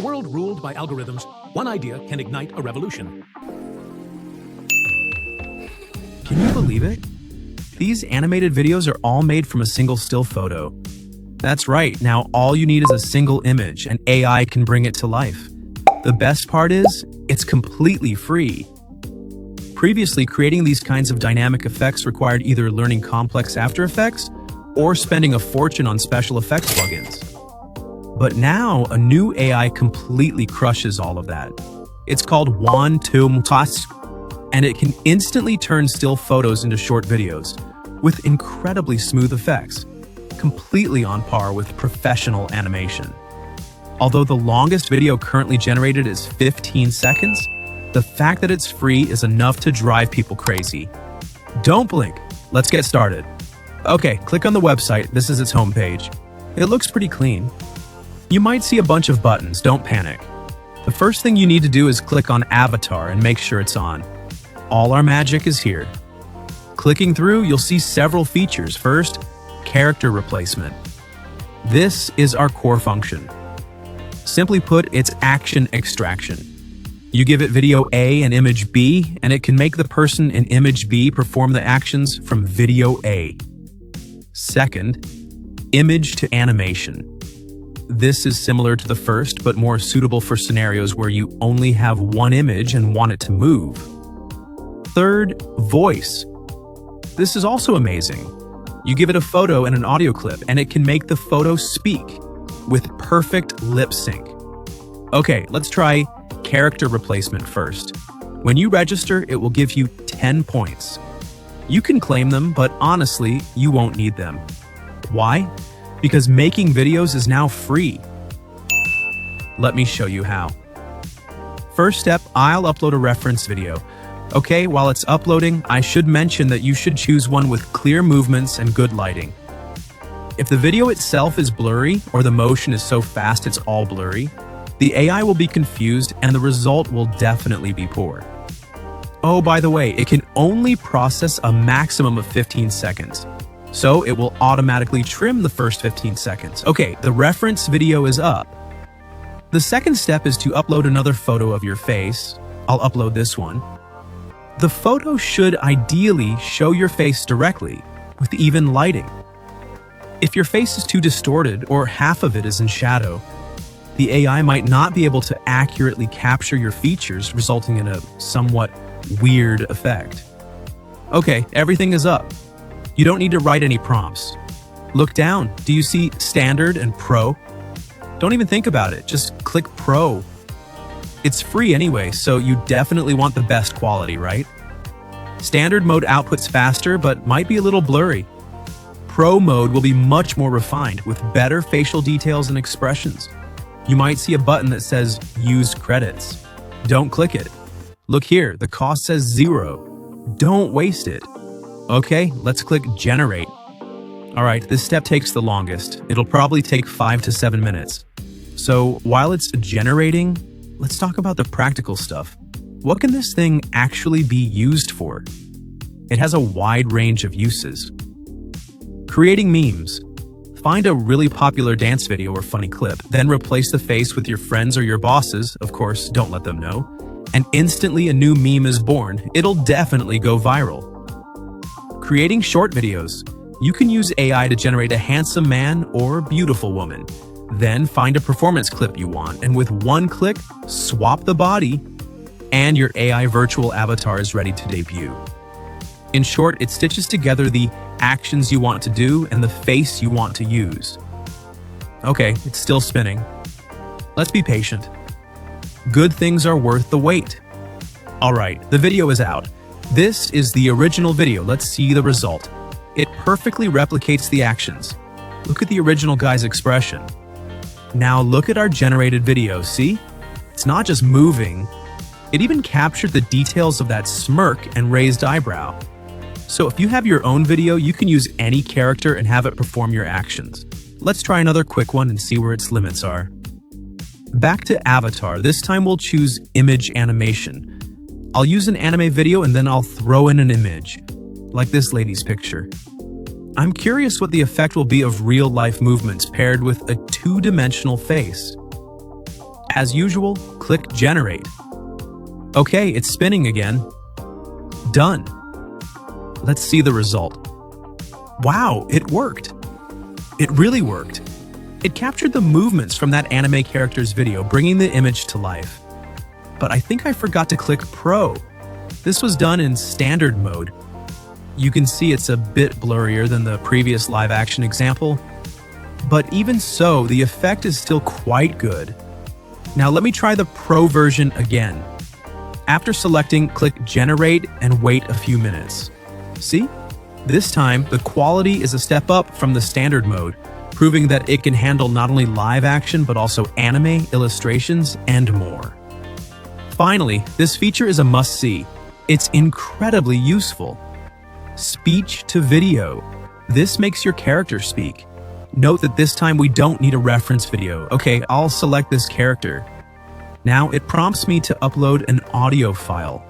a world ruled by algorithms, one idea can ignite a revolution. Can you believe it? These animated videos are all made from a single still photo. That's right, now all you need is a single image and AI can bring it to life. The best part is, it's completely free. Previously, creating these kinds of dynamic effects required either learning complex After Effects or spending a fortune on special effects plugins. But now, a new AI completely crushes all of that. It's called Wan 2.2, and it can instantly turn still photos into short videos with incredibly smooth effects, completely on par with professional animation. Although the longest video currently generated is 15 seconds, the fact that it's free is enough to drive people crazy. Don't blink. Let's get started. Okay, click on the website. This is its homepage. It looks pretty clean. You might see a bunch of buttons. Don't panic. The first thing you need to do is click on Avatar and make sure it's on. All our magic is here. Clicking through, you'll see several features. First, character replacement. This is our core function. Simply put, it's action extraction. You give it video A and image B, and it can make the person in image B perform the actions from video A. Second, image to animation. This is similar to the first, but more suitable for scenarios where you only have one image and want it to move. Third, voice. This is also amazing. You give it a photo and an audio clip, and it can make the photo speak with perfect lip sync. Okay, let's try character replacement first. When you register, it will give you 10 points. You can claim them, but honestly, you won't need them. Why? Because making videos is now free. Let me show you how. First step, I'll upload a reference video. Okay, while it's uploading, I should mention that you should choose one with clear movements and good lighting. If the video itself is blurry or the motion is so fast it's all blurry, the AI will be confused and the result will definitely be poor. Oh, by the way, it can only process a maximum of 15 seconds. So it will automatically trim the first 15 seconds. Okay, the reference video is up. The second step is to upload another photo of your face. I'll upload this one. The photo should ideally show your face directly, with even lighting. If your face is too distorted or half of it is in shadow, the AI might not be able to accurately capture your features, resulting in a somewhat weird effect. Okay, everything is up. You don't need to write any prompts. Look down. Do you see Standard and Pro? Don't even think about it. Just click Pro. It's free anyway, so you definitely want the best quality, right? Standard mode outputs faster, but might be a little blurry. Pro mode will be much more refined, with better facial details and expressions. You might see a button that says Use Credits. Don't click it. Look here, the cost says 0. Don't waste it. Okay, let's click Generate. Alright, this step takes the longest. It'll probably take 5 to 7 minutes. So while it's generating, let's talk about the practical stuff. What can this thing actually be used for? It has a wide range of uses. Creating memes. Find a really popular dance video or funny clip, then replace the face with your friends or your bosses, of course, don't let them know, and instantly a new meme is born. It'll definitely go viral. Creating short videos. You can use AI to generate a handsome man or beautiful woman. Then find a performance clip you want, and with one click, swap the body, and your AI virtual avatar is ready to debut. In short, it stitches together the actions you want to do and the face you want to use. Okay, it's still spinning. Let's be patient. Good things are worth the wait. Alright, the video is out. This is the original video. Let's see the result. It perfectly replicates the actions. Look at the original guy's expression. Now look at our generated video, see? It's not just moving. It even captured the details of that smirk and raised eyebrow. So if you have your own video, you can use any character and have it perform your actions. Let's try another quick one and see where its limits are. Back to Avatar. This time we'll choose Image Animation. I'll use an anime video and then I'll throw in an image, like this lady's picture. I'm curious what the effect will be of real-life movements paired with a two-dimensional face. As usual, click Generate. Okay, it's spinning again. Done. Let's see the result. Wow, it worked. It really worked. It captured the movements from that anime character's video, bringing the image to life. But I think I forgot to click Pro. This was done in standard mode. You can see it's a bit blurrier than the previous live-action example, but even so, the effect is still quite good. Now let me try the Pro version again. After selecting, click Generate and wait a few minutes. See? This time, the quality is a step up from the standard mode, proving that it can handle not only live action but also anime, illustrations, and more. Finally, this feature is a must-see. It's incredibly useful. Speech to video. This makes your character speak. Note that this time we don't need a reference video. Okay, I'll select this character. Now it prompts me to upload an audio file.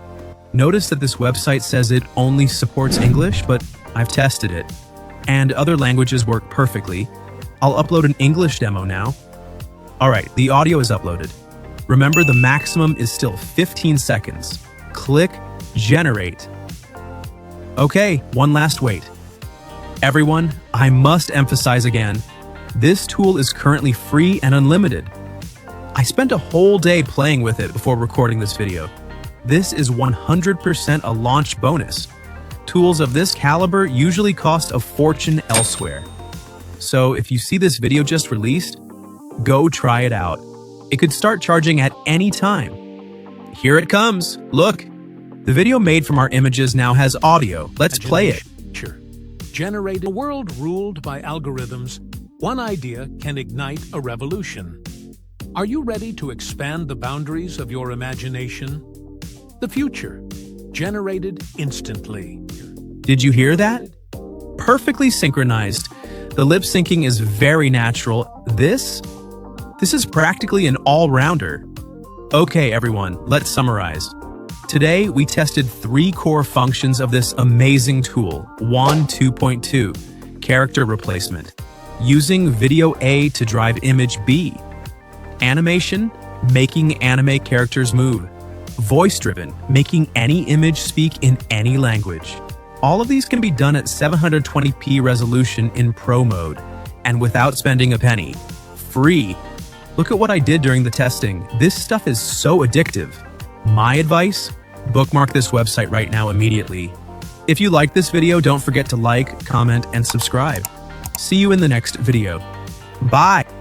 Notice that this website says it only supports English, but I've tested it, and other languages work perfectly. I'll upload an English demo now. Alright, the audio is uploaded. Remember, the maximum is still 15 seconds. Click Generate. Okay, one last wait. Everyone, I must emphasize again, this tool is currently free and unlimited. I spent a whole day playing with it before recording this video. This is 100% a launch bonus. Tools of this caliber usually cost a fortune elsewhere. So if you see this video just released, go try it out. It could start charging at any time. Here it comes. Look, the video made from our images now has audio. Let's play it. Generate a world ruled by algorithms. One idea can ignite a revolution. Are you ready to expand the boundaries of your imagination? The future, generated instantly. Did you hear that? Perfectly synchronized. The lip syncing is very natural. This is practically an all-rounder. Okay, everyone, let's summarize. Today, we tested 3 core functions of this amazing tool, Wan 2.2, character replacement, using video A to drive image B, animation, making anime characters move, voice-driven, making any image speak in any language. All of these can be done at 720p resolution in Pro mode, and without spending a penny. Free. Look at what I did during the testing. This stuff is so addictive. My advice? Bookmark this website right now immediately. If you liked this video, don't forget to like, comment, and subscribe. See you in the next video. Bye!